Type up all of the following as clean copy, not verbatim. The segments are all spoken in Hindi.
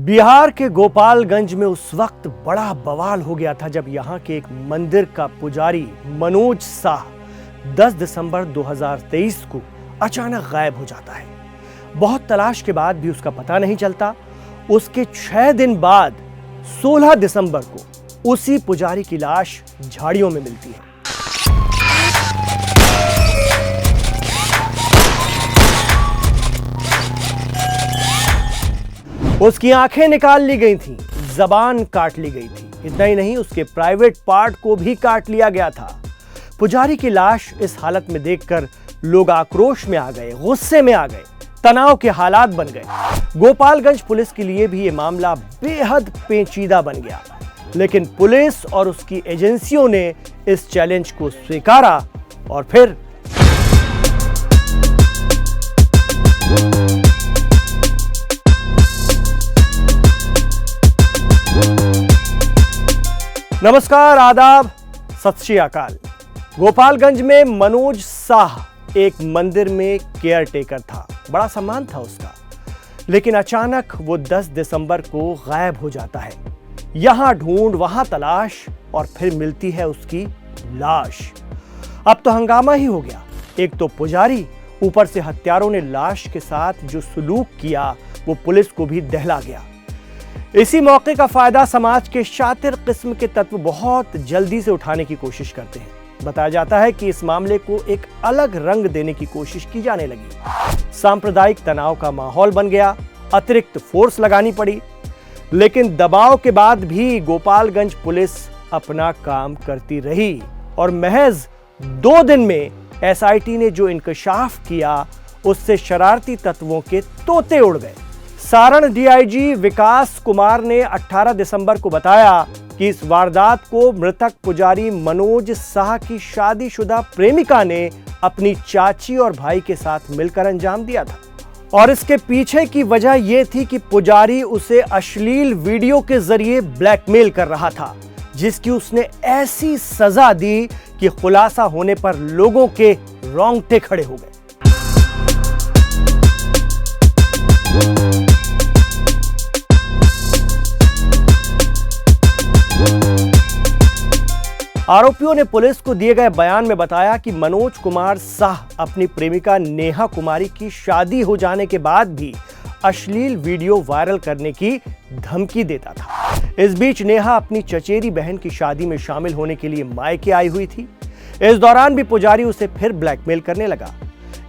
बिहार के गोपालगंज में उस वक्त बड़ा बवाल हो गया था जब यहां के एक मंदिर का पुजारी मनोज साह 10 दिसंबर 2023 को अचानक गायब हो जाता है। बहुत तलाश के बाद भी उसका पता नहीं चलता। उसके 6 दिन बाद 16 दिसंबर को उसी पुजारी की लाश झाड़ियों में मिलती है। उसकी आंखें निकाल ली गई थीं, जबान काट ली गई थी। इतना ही नहीं, उसके प्राइवेट पार्ट को भी काट लिया गया था। पुजारी की लाश इस हालत में देखकर लोग आक्रोश में आ गए, गुस्से में आ गए, तनाव के हालात बन गए। गोपालगंज पुलिस के लिए भी यह मामला बेहद पेचीदा बन गया, लेकिन पुलिस और उसकी एजेंसियों ने इस चैलेंज को स्वीकारा और फिर नमस्कार, आदाब, सत श्री अकाल। गोपालगंज में मनोज साह एक मंदिर में केयर टेकर था। बड़ा सम्मान था उसका, लेकिन अचानक वो 10 दिसंबर को गायब हो जाता है। यहां ढूंढ, वहां तलाश और फिर मिलती है उसकी लाश। अब तो हंगामा ही हो गया। एक तो पुजारी, ऊपर से हत्यारों ने लाश के साथ जो सुलूक किया वो पुलिस को भी दहला गया। इसी मौके का फायदा समाज के शातिर किस्म के तत्व बहुत जल्दी से उठाने की कोशिश करते हैं। बताया जाता है कि इस मामले को एक अलग रंग देने की कोशिश की जाने लगी। सांप्रदायिक तनाव का माहौल बन गया, अतिरिक्त फोर्स लगानी पड़ी, लेकिन दबाव के बाद भी गोपालगंज पुलिस अपना काम करती रही और महज 2 दिन में एसआईटी ने जो इंकशाफ किया उससे शरारती तत्वों के तोते उड़ गए। सारण डीआईजी विकास कुमार ने 18 दिसंबर को बताया कि इस वारदात को मृतक पुजारी मनोज साह की शादीशुदा प्रेमिका ने अपनी चाची और भाई के साथ मिलकर अंजाम दिया था और इसके पीछे की वजह यह थी कि पुजारी उसे अश्लील वीडियो के जरिए ब्लैकमेल कर रहा था, जिसकी उसने ऐसी सजा दी कि खुलासा होने पर लोगों के रोंगटे खड़े हो गए। आरोपियों ने पुलिस को दिए गए बयान में बताया कि मनोज कुमार साह अपनी प्रेमिका नेहा कुमारी की शादी हो जाने के बाद भी अश्लील वीडियो वायरल करने की धमकी देता था। इस बीच नेहा अपनी चचेरी बहन की शादी में शामिल होने के लिए मायके आई हुई थी। इस दौरान भी पुजारी उसे फिर ब्लैकमेल करने लगा।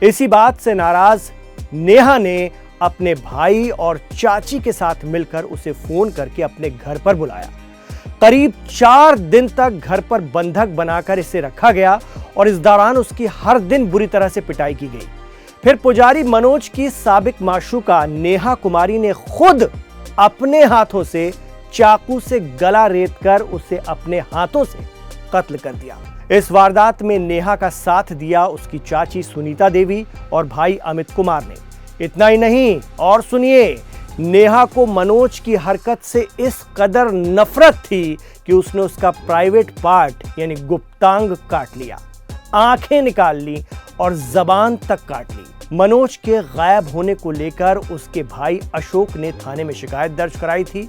इसी बात से नाराज नेहा ने अपने भाई और चाची के साथ मिलकर उसे फोन करके अपने घर पर बुलाया। करीब 4 दिन तक घर पर बंधक बनाकर इसे रखा गया और इस दौरान उसकी हर दिन बुरी तरह से पिटाई की गई। फिर पुजारी मनोज की साबिक माशूका नेहा कुमारी ने खुद अपने हाथों से चाकू से गला रेतकर उसे अपने हाथों से कत्ल कर दिया। इस वारदात में नेहा का साथ दिया उसकी चाची सुनीता देवी और भाई अमित कुमार ने। इतना ही नहीं, और सुनिए, नेहा को मनोज की हरकत से इस कदर नफरत थी कि उसने उसका प्राइवेट पार्ट यानी गुप्तांग काट लिया, आंखें निकाल ली और जबान तक काट ली। मनोज के गायब होने को लेकर उसके भाई अशोक ने थाने में शिकायत दर्ज कराई थी।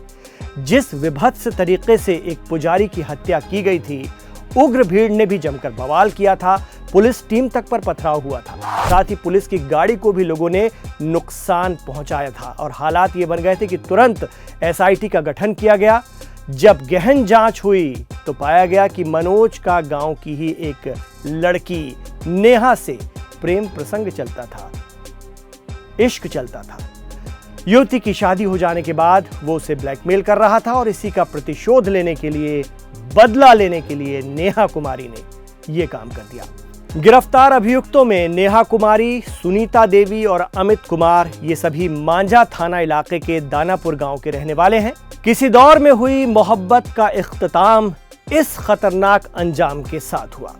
जिस विभत्स तरीके से एक पुजारी की हत्या की गई थी, उग्र भीड़ ने भी जमकर बवाल किया था। पुलिस टीम तक पर पथराव हुआ था। साथ ही पुलिस की गाड़ी को भी लोगों ने नुकसान पहुंचाया था और हालात ये बन गए थे कि तुरंत एसआईटी का गठन किया गया। जब गहन जांच हुई तो पाया गया कि मनोज का गांव की ही एक लड़की नेहा से प्रेम प्रसंग चलता था, इश्क चलता था। युवती की शादी हो जाने के बाद वो उसे ब्लैकमेल कर रहा था और इसी का प्रतिशोध लेने के लिए, बदला लेने के लिए नेहा कुमारी ने यह काम कर दिया। गिरफ्तार अभियुक्तों में नेहा कुमारी, सुनीता देवी और अमित कुमार, ये सभी मांझा थाना इलाके के दानापुर गांव के रहने वाले हैं। किसी दौर में हुई मोहब्बत का इख्तिताम इस खतरनाक अंजाम के साथ हुआ।